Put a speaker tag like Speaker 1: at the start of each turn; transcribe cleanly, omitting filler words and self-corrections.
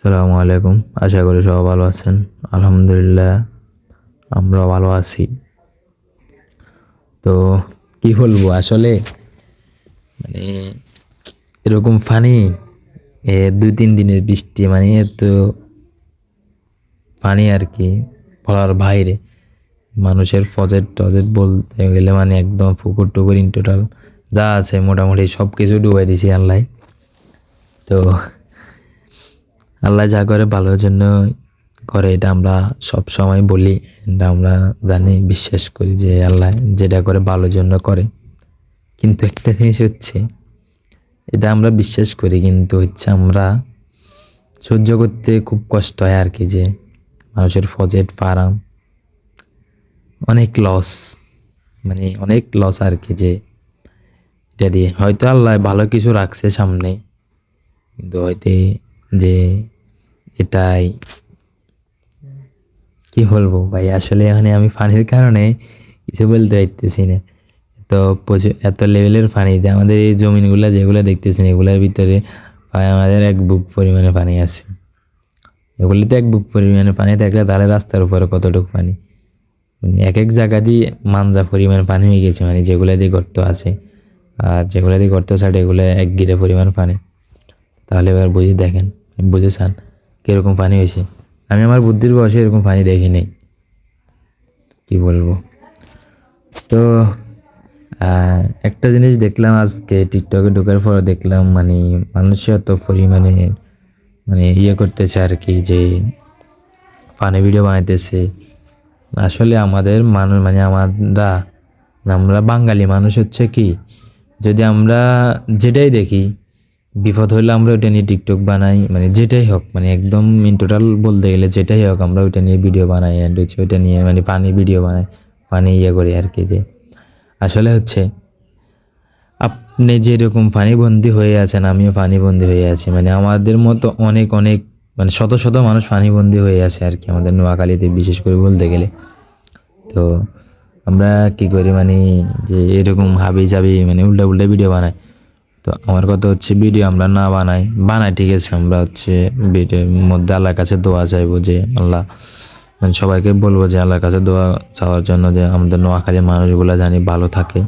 Speaker 1: আসসালামু আলাইকুম। আশা করি সবাই ভালো আছেন। আলহামদুলিল্লাহ আমরাও ভালো আছি। তো কি বলবো আসলে মানে এরকম ফানি ২-৩ দিনের বৃষ্টি মানে এত পানি আর কি বলার বাইরে। মানুষের টজেট বলতে গেলে মানে একদম পুকুর টুকুর ইন টোটাল যা আছে মোটামুটি সব কিছু ডুবাই দিছি আল্লাহ। তো আল্লাহ যা করে ভালোর জন্য করে, এটা আমরা সব সময় বলি, এটা আমরা জানি, বিশ্বাস করি যে আল্লাহ যেটা করে ভালোর জন্য করে। কিন্তু একটা জিনিস হচ্ছে, এটা আমরা বিশ্বাস করি কিন্তু হচ্ছে আমরা সহ্য করতে খুব কষ্ট হয় আর কি, যে মানুষের ফজেট ফার্ম অনেক লস, মানে অনেক লস আর কি, যে এটা দিয়ে হয়তো আল্লাহ ভালো কিছু রাখছে সামনে, কিন্তু হয়তো যে এটাই কি বলবো ভাই। আসলে এখানে আমি পানির কারণে কিছু বলতে পারতেছি না। তো এত লেভেলের পানি যে আমাদের এই জমিনগুলা যেগুলো দেখতেছেন এগুলোর ভিতরে প্রায় আমাদের এক বুক পরিমাণে পানি আছে। এগুলিতে এক বুক পরিমাণে পানি থাকলে তাহলে রাস্তার উপরে কতটুকু পানি, মানে এক এক জায়গা দিয়ে মানজা পরিমাণ পানি হয়ে গেছে, মানে যেগুলো দিয়ে গর্ত আছে আর যেগুলো দিয়ে গর্ত ছাড়ে এগুলো এক গিরে পরিমাণ পানি। তাহলে এবার বুঝে দেখেন, বুঝে চান কীরকম পানি হয়েছে। আমি আমার বুদ্ধির বয়সে এরকম পানি দেখি নাই, কি বলবো। তো একটা জিনিস দেখলাম আজকে টিকটকে ঢোকার পর, দেখলাম মানে মানুষ এত পরিমাণে মানে করতেছে আর কি, যে ফানি ভিডিও বানাইতেছে। আসলে আমাদের মানুষ মানে আমরা বাঙালি মানুষ হচ্ছে কি, যদি আমরা যেটাই দেখি বিপদ হইলে আমরা ওইটা নিয়ে টিকটক বানাই, মানে যেটাই হোক, মানে একদম ইন টোটাল বলতে গেলে যেটাই হোক আমরা ওইটা নিয়ে ভিডিও বানাই, অ্যান্ড হচ্ছে ওইটা নিয়ে মানে পানি ভিডিও বানাই, পানি করি আর কি। যে আসলে হচ্ছে আপনি যেরকম পানিবন্দী হয়ে আছেন আমিও পানিবন্দী হয়ে আছি, মানে আমাদের মতো অনেক অনেক মানে শত শত মানুষ পানিবন্দী হয়ে আছে আর কি আমাদের নোয়াখালীতে, বিশেষ করে বলতে গেলে। তো আমরা কি করি মানে যে এরকম হাবি জাবি মানে উল্টা উল্টা ভিডিও বানাই। তো আমার কথা হচ্ছে ভিডিও আমরা না বানাই ঠিক আছে, আমরা হচ্ছে ভিডিওর মধ্যে আল্লাহর কাছে দোয়া চাইবো যে আল্লাহ, মানে সবাইকে বলবো যে আল্লাহর কাছে দোয়া চাওয়ার জন্য যে আমাদের নোয়াখালীর মানুষগুলো জানি ভালো থাকে।